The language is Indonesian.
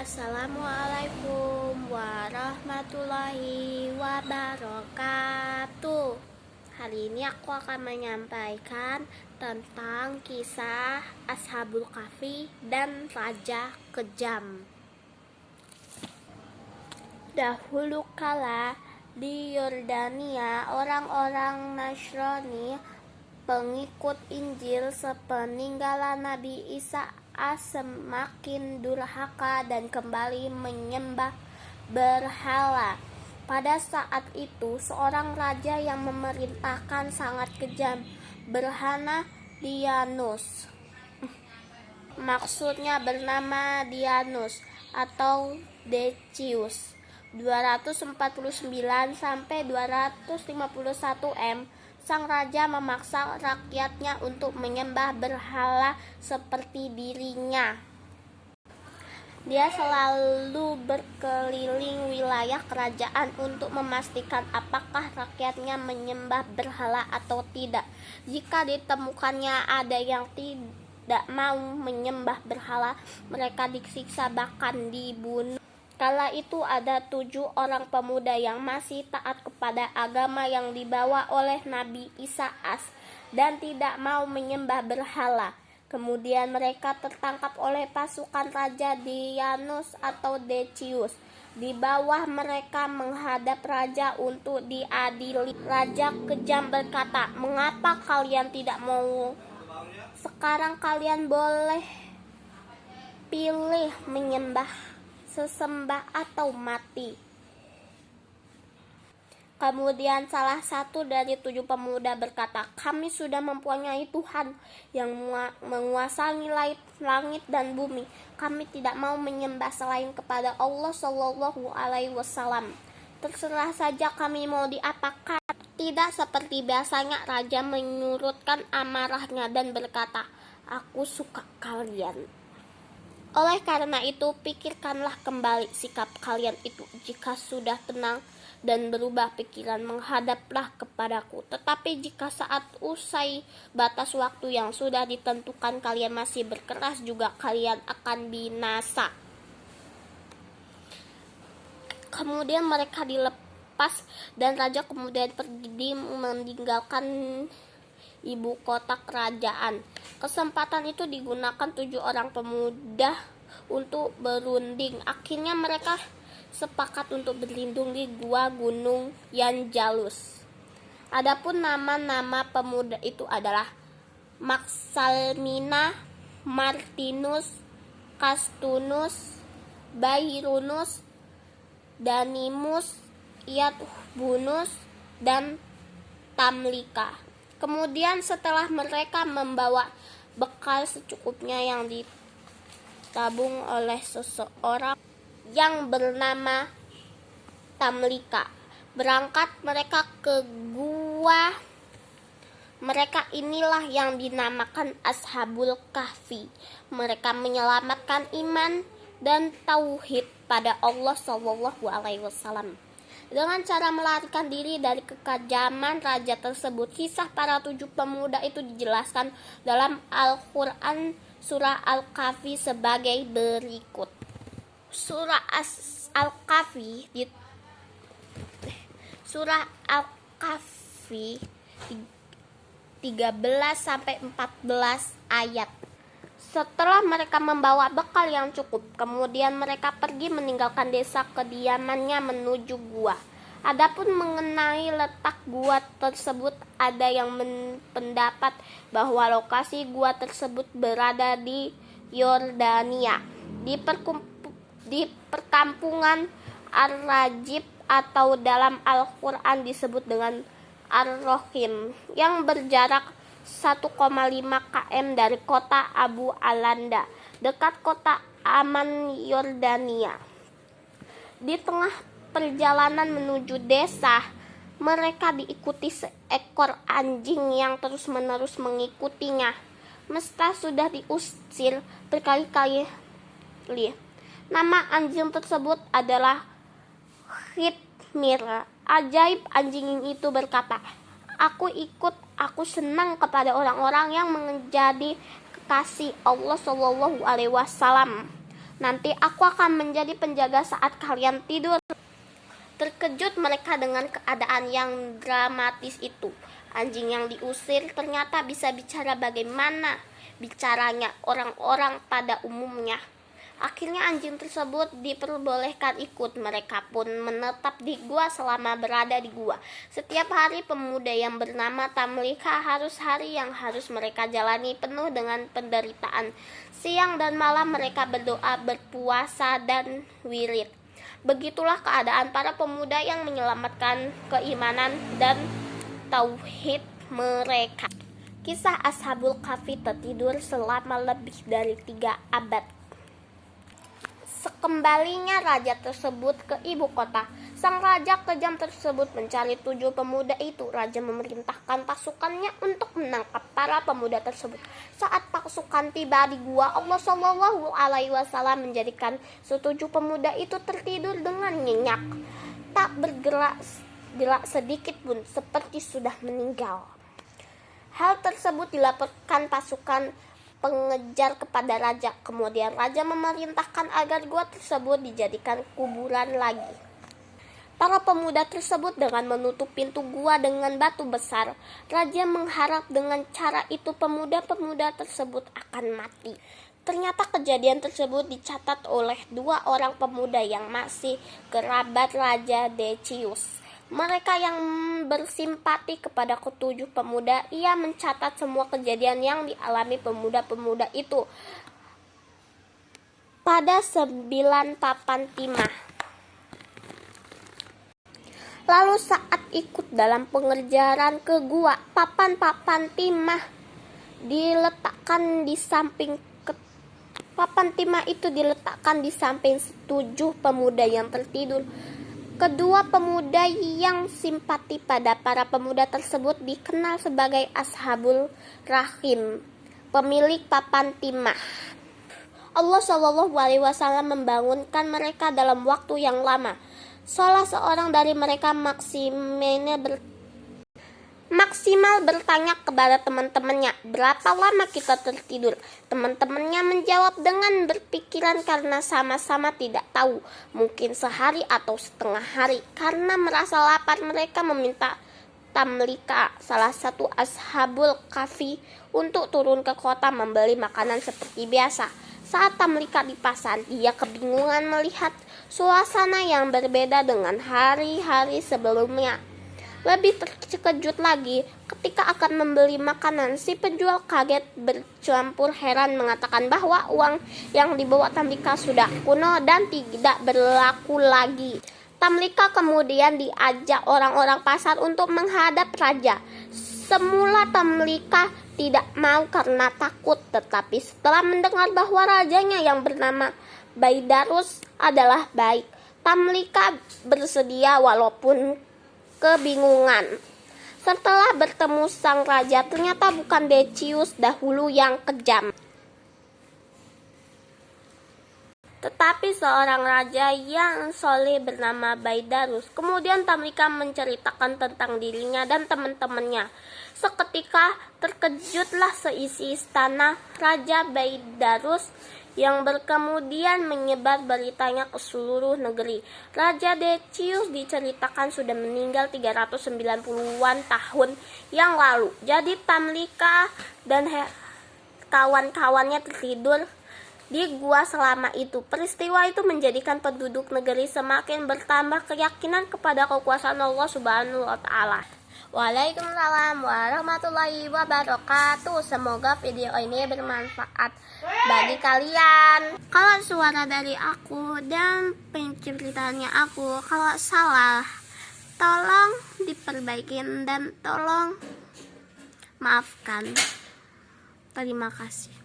Assalamualaikum warahmatullahi wabarakatuh. Hari ini aku akan menyampaikan tentang kisah Ashabul Kahfi dan Raja Kejam. Dahulu kala di Yordania, orang-orang Nasrani pengikut Injil sepeninggalan Nabi Isa semakin durhaka dan kembali menyembah berhala. Pada saat itu, seorang raja yang memerintahkan sangat kejam bernama Dianus. Maksudnya bernama Dianus atau Decius. 249 sampai 251 M. Sang raja memaksa rakyatnya untuk menyembah berhala seperti dirinya. Dia selalu berkeliling wilayah kerajaan untuk memastikan apakah rakyatnya menyembah berhala atau tidak. Jika ditemukannya ada yang tidak mau menyembah berhala, mereka disiksa bahkan dibunuh. Kala itu ada 7 orang pemuda yang masih taat kepada agama yang dibawa oleh Nabi Isa dan tidak mau menyembah berhala. Kemudian mereka tertangkap oleh pasukan Raja Dianus atau Decius. Di bawah mereka menghadap raja untuk diadili. Raja Kejam berkata, "Mengapa kalian tidak mau? Sekarang kalian boleh pilih menyembah, sesembah atau mati." Kemudian salah satu dari 7 pemuda berkata, "Kami sudah mempunyai Tuhan yang menguasai langit dan bumi. Kami tidak mau menyembah selain kepada Allah Shallallahu Alaihi Wasallam. Terserah saja kami mau diapakan." Tidak seperti biasanya, raja menyurutkan amarahnya dan berkata, "Aku suka kalian. Oleh karena itu, pikirkanlah kembali sikap kalian itu. Jika sudah tenang dan berubah pikiran, menghadaplah kepadaku. Tetapi jika saat usai batas waktu yang sudah ditentukan kalian masih berkeras juga, kalian akan binasa." Kemudian mereka dilepas dan raja kemudian pergi meninggalkan ibu kota kerajaan. Kesempatan itu digunakan 7 orang pemuda untuk berunding. Akhirnya mereka sepakat untuk berlindung di gua gunung Yanjalus. Adapun nama-nama pemuda itu adalah Maxalmina, Martinus, Castunus, Bairunus, Danimus, Iatbunus, dan Tamlika. Kemudian setelah mereka membawa bekal secukupnya yang ditabung oleh seseorang yang bernama Tamlika, berangkat mereka ke gua. Mereka inilah yang dinamakan Ashabul Kahfi. Mereka menyelamatkan iman dan tauhid pada Allah Shallallahu Alaihi Wasallam dengan cara melarikan diri dari kekejaman raja tersebut. Kisah para 7 pemuda itu dijelaskan dalam Al-Quran surah Al-Kahfi sebagai berikut. Surah Al-Kahfi 13-14 ayat. Setelah mereka membawa bekal yang cukup, kemudian mereka pergi meninggalkan desa kediamannya menuju gua. Adapun mengenai letak gua tersebut, ada yang berpendapat bahwa lokasi gua tersebut berada di Yordania, di perkampungan Ar-Rajib atau dalam Al-Quran disebut dengan Ar-Rohim, yang berjarak 1,5 km dari kota Abu Alanda, dekat kota Amman, Yordania. Di tengah perjalanan menuju desa, mereka diikuti seekor anjing yang terus-menerus mengikutinya. Meski sudah diusir berkali-kali, nama anjing tersebut adalah Khitmir. Ajaib, anjing itu berkata, Aku senang kepada orang-orang yang menjadi kekasih Allah Shallallahu Alaihi Wasallam. Nanti aku akan menjadi penjaga saat kalian tidur. Terkejut mereka dengan keadaan yang dramatis itu. Anjing yang diusir ternyata bisa bicara bagaimana bicaranya orang-orang pada umumnya. Akhirnya anjing tersebut diperbolehkan ikut. Mereka pun menetap di gua selama berada di gua. Setiap hari pemuda yang bernama Tamlika harus hari yang harus mereka jalani penuh dengan penderitaan. Siang dan malam mereka berdoa, berpuasa, dan wirid. Begitulah keadaan para pemuda yang menyelamatkan keimanan dan tauhid mereka. Kisah Ashabul Kahfi tertidur selama lebih dari 3 abad. Sekembalinya raja tersebut ke ibu kota, sang raja kejam tersebut mencari 7 pemuda itu. Raja memerintahkan pasukannya untuk menangkap para pemuda tersebut. Saat pasukan tiba di gua, Allah Shallallahu Alaihi Wasallam menjadikan 7 pemuda itu tertidur dengan nyenyak, tak bergerak sedikit pun, seperti sudah meninggal. Hal tersebut dilaporkan pasukan pengejar kepada raja. Kemudian raja memerintahkan agar gua tersebut dijadikan kuburan lagi. Para pemuda tersebut dengan menutup pintu gua dengan batu besar. Raja mengharap dengan cara itu pemuda-pemuda tersebut akan mati. Ternyata kejadian tersebut dicatat oleh 2 orang pemuda yang masih kerabat Raja Decius. Mereka yang bersimpati kepada ke-7 pemuda, ia mencatat semua kejadian yang dialami pemuda-pemuda itu pada 9 papan timah. Lalu saat ikut dalam pengejaran ke gua, papan-papan timah diletakkan di samping papan timah itu diletakkan di samping 7 pemuda yang tertidur. Kedua pemuda yang simpati pada para pemuda tersebut dikenal sebagai Ashabul Rahim, pemilik papan timah. Allah Shallallahu Alaihi Wasallam membangunkan mereka dalam waktu yang lama. Salah seorang dari mereka maksimal bertanya kepada teman-temannya, berapa lama kita tertidur? Teman-temannya menjawab dengan berpikiran karena sama-sama tidak tahu, mungkin sehari atau setengah hari. Karena merasa lapar, mereka meminta Tamlika, salah satu Ashabul Kahfi, untuk turun ke kota membeli makanan seperti biasa. Saat Tamlika di pasar, dia kebingungan melihat suasana yang berbeda dengan hari-hari sebelumnya. Lebih terkejut lagi, ketika akan membeli makanan, si penjual kaget bercampur heran mengatakan bahwa uang yang dibawa Tamlika sudah kuno dan tidak berlaku lagi. Tamlika kemudian diajak orang-orang pasar untuk menghadap raja. Semula Tamlika tidak mau karena takut, tetapi setelah mendengar bahwa rajanya yang bernama Baidarus adalah baik, Tamlika bersedia walaupun kebingungan. Setelah bertemu sang raja, ternyata bukan Decius dahulu yang kejam, tetapi seorang raja yang soleh bernama Baidarus. Kemudian Tamlika menceritakan tentang dirinya dan teman-temannya. Seketika terkejutlah seisi istana. Raja Baidarus yang kemudian menyebar beritanya ke seluruh negeri. Raja Decius diceritakan sudah meninggal 390-an tahun yang lalu. Jadi Tamlika dan kawan-kawannya tertidur di gua selama itu. Peristiwa itu menjadikan penduduk negeri semakin bertambah keyakinan kepada kekuasaan Allah Subhanahu wa Ta'ala. Waalaikumsalam warahmatullahi wabarakatuh. Semoga video ini bermanfaat bagi kalian. Kalau suara dari aku dan penceritaannya aku kalau salah, tolong diperbaikin dan tolong maafkan. Terima kasih.